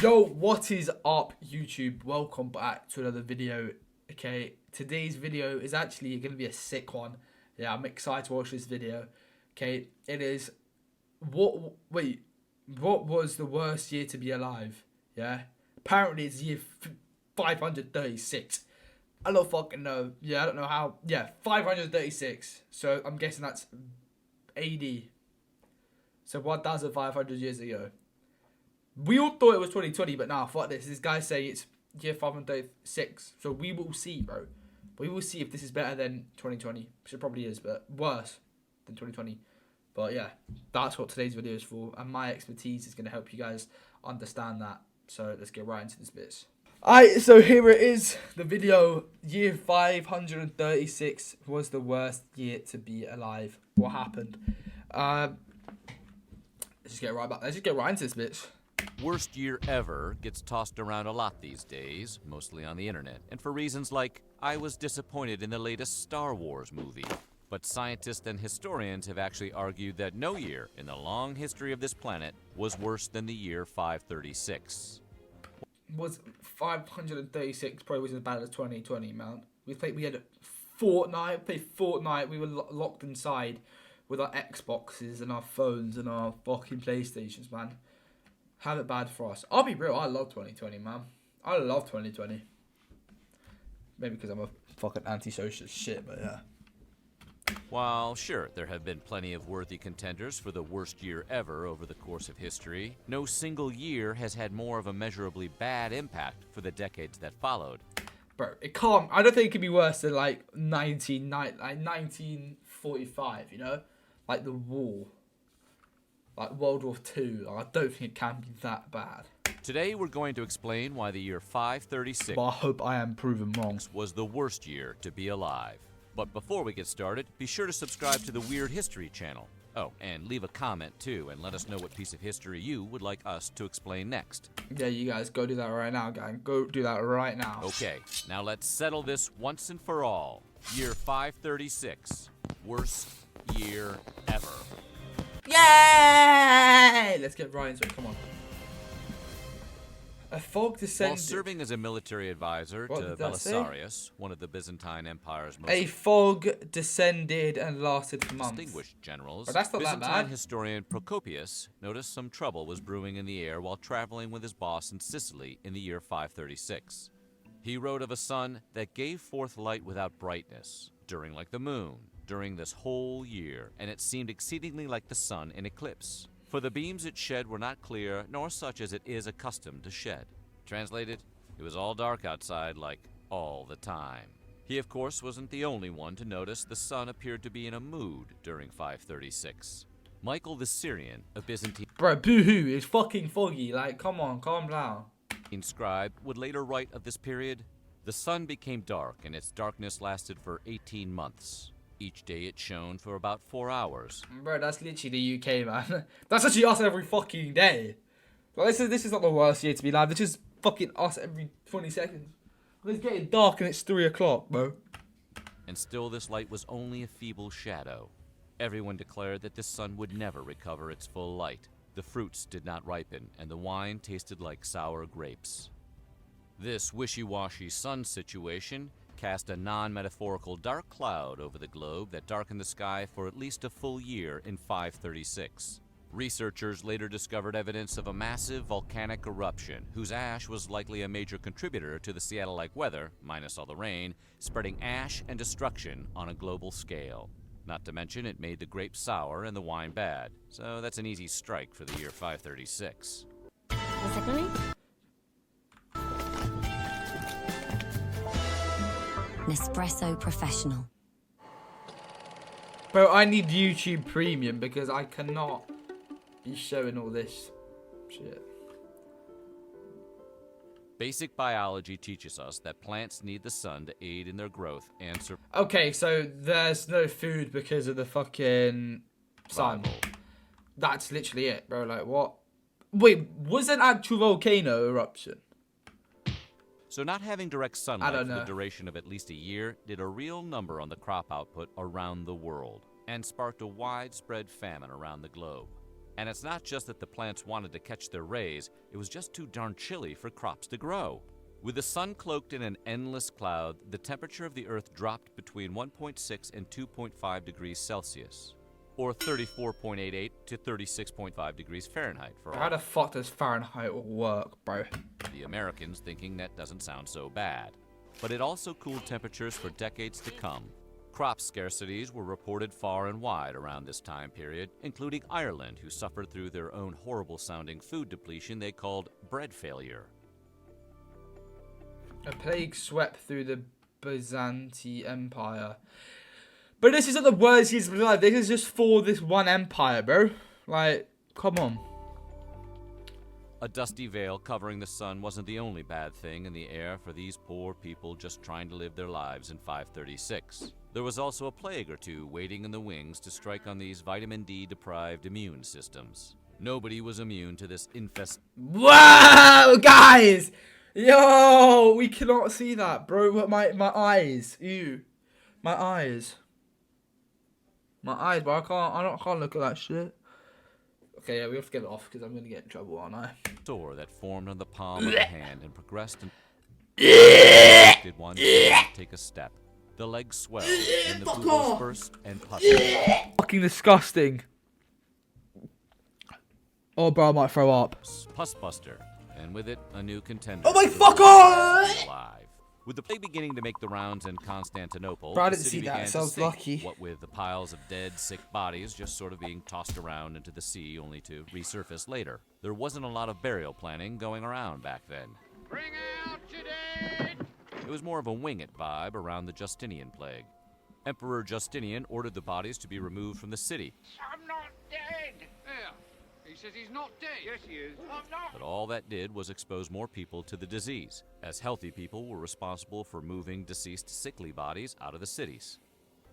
Yo, what is up, YouTube? Welcome back to another video. Okay, today's video is actually going to be a sick one. Yeah, I'm excited to watch this video. Okay, it is what was the worst year to be alive? Yeah, apparently it's year 536. I don't fucking know. Yeah, I don't know how. Yeah, 536. So I'm guessing that's AD. So 1,500 years ago. We all thought it was 2020, but nah, fuck this. This guy's saying it's year 536. So we will see, bro. We will see if this is better than 2020. Which it probably is, but worse than 2020. But yeah, that's what today's video is for. And my expertise is going to help you guys understand that. So let's get right into this bit. Alright, so here it is. The video. Year 536 was the worst year to be alive. What happened? Let's just get right back. Let's just get right into this bitch. Worst year ever gets tossed around a lot these days, mostly on the internet, and for reasons like, I was disappointed in the latest Star Wars movie. But scientists and historians have actually argued that no year in the long history of this planet was worse than the year 536. Was 536 probably wasn't as bad as 2020, man. We had Fortnite, we were locked inside with our Xboxes and our phones and our fucking PlayStations, man. Have it bad for us. I'll be real, I love 2020, man. I love 2020. Maybe because I'm a fucking antisocial shit, but yeah. While, sure, there have been plenty of worthy contenders for the worst year ever over the course of history, no single year has had more of a measurably bad impact for the decades that followed. Bro, it can't. I don't think it could be worse than like 1945, you know? Like the war. Like World War II. Like, I don't think it can be that bad. Today we're going to explain why the year 536 But I hope I am proven wrong. was the worst year to be alive. But before we get started, be sure to subscribe to the Weird History channel. Oh, and leave a comment too, and let us know what piece of history you would like us to explain next. Yeah, you guys, go do that right now, gang. Go do that right now. Okay, now let's settle this once and for all. Year 536, worst year ever. Yay! Let's get right into it. Come on. A fog descended. While serving as a military advisor What to did that say? Belisarius, one of the Byzantine Empire's most A fog descended and lasted for months. distinguished generals, But that's not that Byzantine bad. historian Procopius noticed some trouble was brewing in the air while traveling with his boss in Sicily in the year 536. He wrote of a sun that gave forth light without brightness, during like the moon, during this whole year, and it seemed exceedingly like the sun in eclipse. For the beams it shed were not clear, nor such as it is accustomed to shed. Translated, it was all dark outside, like all the time. He, of course, wasn't the only one to notice the sun appeared to be in a mood during 536. Michael the Syrian, a Byzantine Bro, boo-hoo. It's fucking foggy. Like, come on, calm down. scribe, would later write of this period, the sun became dark, and its darkness lasted for 18 months. Each day it shone for about 4 hours. Bro, that's literally the UK, man. That's actually us every fucking day. Like, this is not the worst year to be alive. This is fucking us every 20 seconds. It's getting dark and it's 3 o'clock, bro. And still this light was only a feeble shadow. Everyone declared that this sun would never recover its full light. The fruits did not ripen, and the wine tasted like sour grapes. This wishy-washy sun situation cast a non-metaphorical dark cloud over the globe that darkened the sky for at least a full year in 536. Researchers later discovered evidence of a massive volcanic eruption, whose ash was likely a major contributor to the Seattle-like weather, minus all the rain, spreading ash and destruction on a global scale. Not to mention, it made the grapes sour and the wine bad. So that's an easy strike for the year 536. Nespresso Professional. Bro, I need YouTube Premium because I cannot be showing all this shit. Basic biology teaches us that plants need the sun to aid in their growth and Okay, so there's no food because of the fucking sun. survival. That's literally it, bro. Like, what? Wait, was an actual volcano eruption? So not having direct I sunlight don't for the know. duration of at least a year did a real number on the crop output around the world and sparked a widespread famine around the globe. And it's not just that the plants wanted to catch their rays, it was just too darn chilly for crops to grow. With the sun cloaked in an endless cloud, the temperature of the Earth dropped between 1.6 and 2.5 degrees Celsius, or 34.88 to 36.5 degrees Fahrenheit for How all. the fuck does Fahrenheit work, bro? The Americans thinking that doesn't sound so bad. But it also cooled temperatures for decades to come. Crop scarcities were reported far and wide around this time period, including Ireland, who suffered through their own horrible-sounding food depletion they called bread failure. A plague swept through the Byzantine Empire. But this isn't the worst years of his life. This is just for this one empire, bro. Like, come on. A dusty veil covering the sun wasn't the only bad thing in the air for these poor people just trying to live their lives in 536. There was also a plague or two waiting in the wings to strike on these vitamin D-deprived immune systems. Nobody was immune to this Wow, guys! Yo, we cannot see that, bro. My eyes. Ew. My eyes. My eyes, bro. I can't look at that shit. Okay, yeah, we have to get it off because I'm gonna get in trouble, aren't I? sore that formed on the palm of the hand and progressed and did one take a step. The legs swelled, and the boobas burst and puttered. Fucking disgusting. Oh, bro, I might throw up. Pussbuster, and with it, a new contender. Oh my to the fuck Alive. on! With the plague beginning to make the rounds in Constantinople, Bro, I the didn't city see that, began so I to was sink, lucky. what with the piles of dead, sick bodies just sort of being tossed around into the sea only to resurface later. There wasn't a lot of burial planning going around back then. Bring out your dead! It was more of a wing it vibe around the Justinian plague. Emperor Justinian ordered the bodies to be removed from the city, I'm not dead! Yeah, he says he's not dead. Yes, he is. I'm not. but all that did was expose more people to the disease, as healthy people were responsible for moving deceased sickly bodies out of the cities.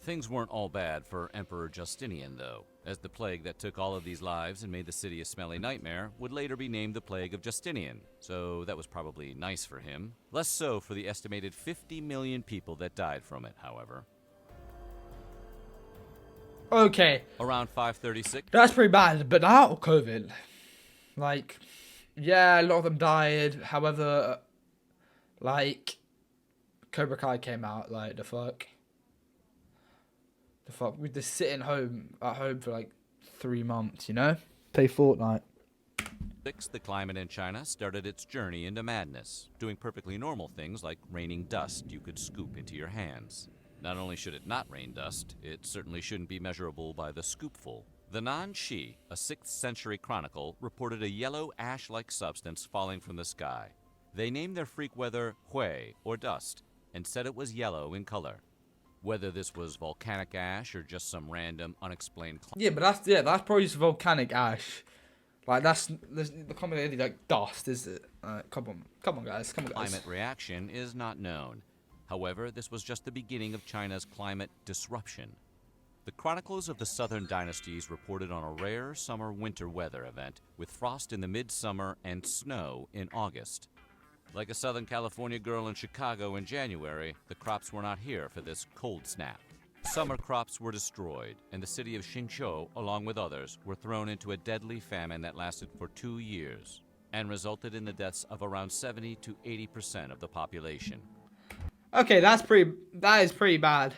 Things weren't all bad for Emperor Justinian, though, as the plague that took all of these lives and made the city a smelly nightmare would later be named the Plague of Justinian, so that was probably nice for him. Less so for the estimated 50 million people that died from it, however. Okay, Around 536, that's pretty bad, but now COVID. Like, yeah, a lot of them died. However, like, Cobra Kai came out. Like, the fuck? We're just sitting at home for like 3 months, you know? Play Fortnite. the climate in China started its journey into madness, doing perfectly normal things like raining dust you could scoop into your hands. Not only should it not rain dust, it certainly shouldn't be measurable by the scoopful. The Nan-Shi, a 6th century chronicle, reported a yellow ash-like substance falling from the sky. They named their freak weather Hui, or dust, and said it was yellow in color. Whether this was volcanic ash or just some random, unexplained Yeah, but that's probably just volcanic ash. Like, the common like dust, is it? Come on, guys. climate reaction is not known. However, this was just the beginning of China's climate disruption. The chronicles of the southern dynasties reported on a rare summer-winter weather event with frost in the midsummer and snow in August. Like a Southern California girl in Chicago in January, the crops were not here for this cold snap. Summer crops were destroyed, and the city of Xinzhou, along with others, were thrown into a deadly famine that lasted for 2 years and resulted in the deaths of around 70 to 80% of the population. Okay, that is pretty bad.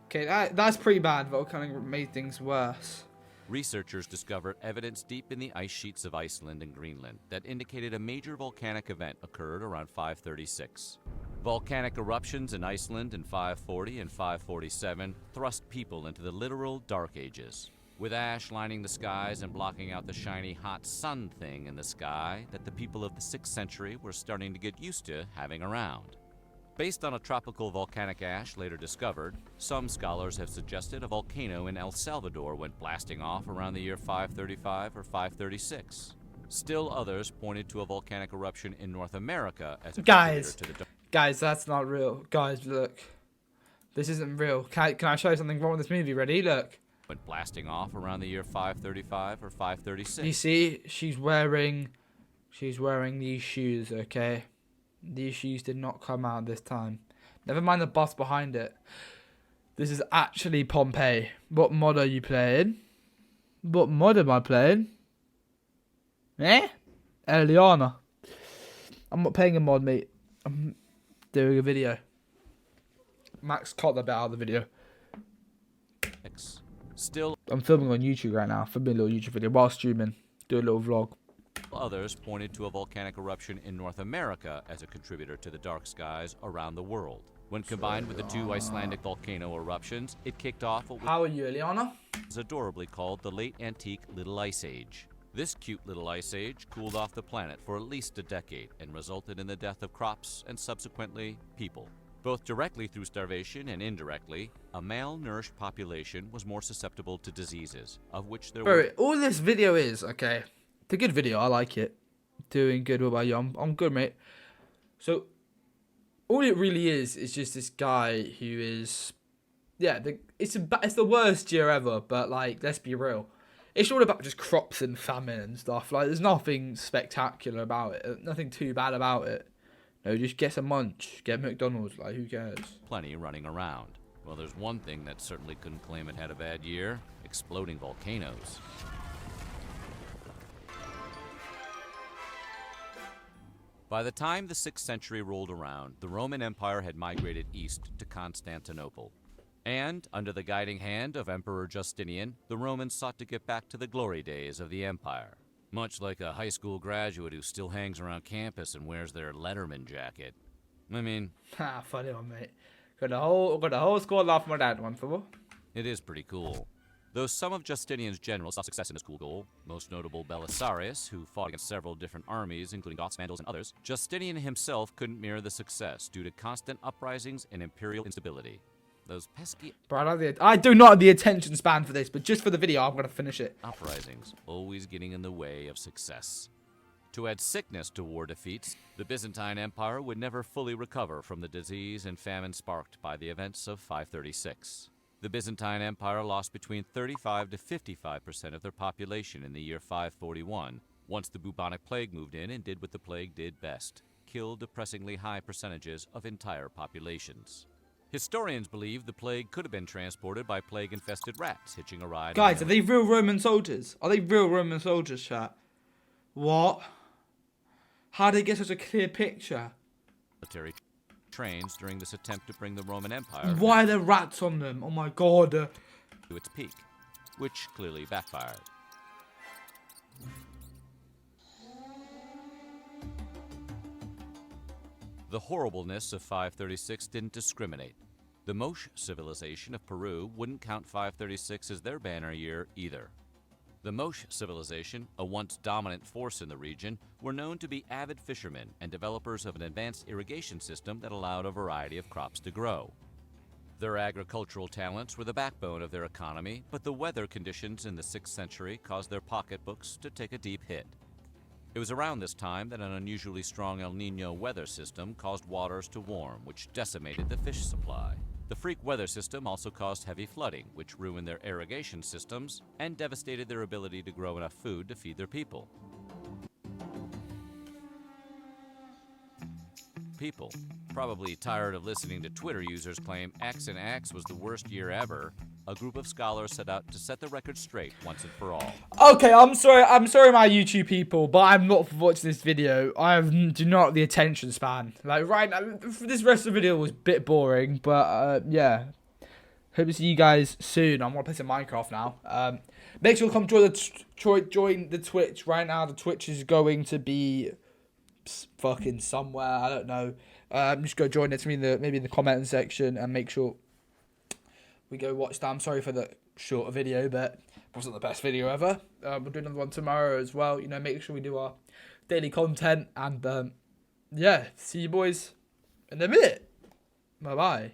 Okay, that's pretty bad. Volcanic made things worse. Researchers discovered evidence deep in the ice sheets of Iceland and Greenland that indicated a major volcanic event occurred around 536. Volcanic eruptions in Iceland in 540 and 547 thrust people into the literal Dark Ages, with ash lining the skies and blocking out the shiny hot sun thing in the sky that the people of the 6th century were starting to get used to having around. Based on a tropical volcanic ash later discovered, some scholars have suggested a volcano in El Salvador went blasting off around the year 535 or 536. Still others pointed to a volcanic eruption in North America as a Guys. contributor to the Guys, that's not real. Guys, look. This isn't real. Can I show you something wrong with this movie? Ready? Look. went blasting off around the year 535 or 536. You see, she's wearing these shoes, okay? These shoes did not come out this time. Never mind the bus behind it. This is actually Pompeii. What mod are you playing? What mod am I playing? Eliana. I'm not paying a mod, mate. I'm doing a video. Max cut that bit out of the video. Still I'm filming on YouTube right now. Filming a little YouTube video while streaming. Do a little vlog. others pointed to a volcanic eruption in North America as a contributor to the dark skies around the world. When combined with the two Icelandic volcano eruptions, it kicked off what How are you, Eliana? was adorably called the Late Antique Little Ice Age. This cute little ice age cooled off the planet for at least a decade and resulted in the death of crops and subsequently people. Both directly through starvation and indirectly, a malnourished population was more susceptible to diseases, of which there were... Bro, all this video is, okay, it's a good video, I like it. Doing good, what about you? I'm good, mate. So, all it really is just this guy who is, yeah, it's the worst year ever, but, like, let's be real. It's all about just crops and famine and stuff. Like, there's nothing spectacular about it, nothing too bad about it. No, just get some munch, get McDonald's, like, who cares? Plenty running around. Well, there's one thing that certainly couldn't claim it had a bad year: exploding volcanoes. By the time the 6th century rolled around, the Roman Empire had migrated east to Constantinople. And, under the guiding hand of Emperor Justinian, the Romans sought to get back to the glory days of the empire. Much like a high school graduate who still hangs around campus and wears their Letterman jacket. I mean, Ha, funny one, mate. Got the whole squad laughing at that one, for it is pretty cool. Though some of Justinian's generals saw success in this cool goal, most notable Belisarius, who fought against several different armies, including Goths, Vandals, and others, Justinian himself couldn't mirror the success due to constant uprisings and imperial instability. Those pesky Bro, I do not have the attention span for this, but just for the video, I'm going to finish it. uprisings always getting in the way of success. To add sickness to war defeats, the Byzantine Empire would never fully recover from the disease and famine sparked by the events of 536. The Byzantine Empire lost between 35 to 55% of their population in the year 541, once the bubonic plague moved in and did what the plague did best: kill depressingly high percentages of entire populations. Historians believe the plague could have been transported by plague-infested rats hitching a ride. Guys, are they real Roman soldiers? Are they real Roman soldiers, chat? What? How did they get such a clear picture? Military trains during this attempt to bring the Roman Empire Why are there rats on them? Oh my god. to its peak, which clearly backfired. The horribleness of 536 didn't discriminate. The Moche civilization of Peru wouldn't count 536 as their banner year either. The Moche civilization, a once dominant force in the region, were known to be avid fishermen and developers of an advanced irrigation system that allowed a variety of crops to grow. Their agricultural talents were the backbone of their economy, but the weather conditions in the 6th century caused their pocketbooks to take a deep hit. It was around this time that an unusually strong El Niño weather system caused waters to warm, which decimated the fish supply. The freak weather system also caused heavy flooding, which ruined their irrigation systems and devastated their ability to grow enough food to feed their people. People, probably tired of listening to Twitter users claim X and X was the worst year ever, a group of scholars set out to set the record straight once and for all. Okay, I'm sorry my YouTube people, but I'm not for watching this video. Do not have the attention span. Like, right now, this rest of the video was a bit boring, but, yeah. Hope to see you guys soon. I'm gonna play some Minecraft now. Make sure to come join the Twitch. Right now, the Twitch is going to be fucking somewhere, I don't know. Just go join it maybe in the comment section and make sure we go watch that. I'm sorry for the shorter video, but it wasn't the best video ever. We'll do another one tomorrow as well. You know, make sure we do our daily content, and yeah, see you boys in a minute. Bye bye.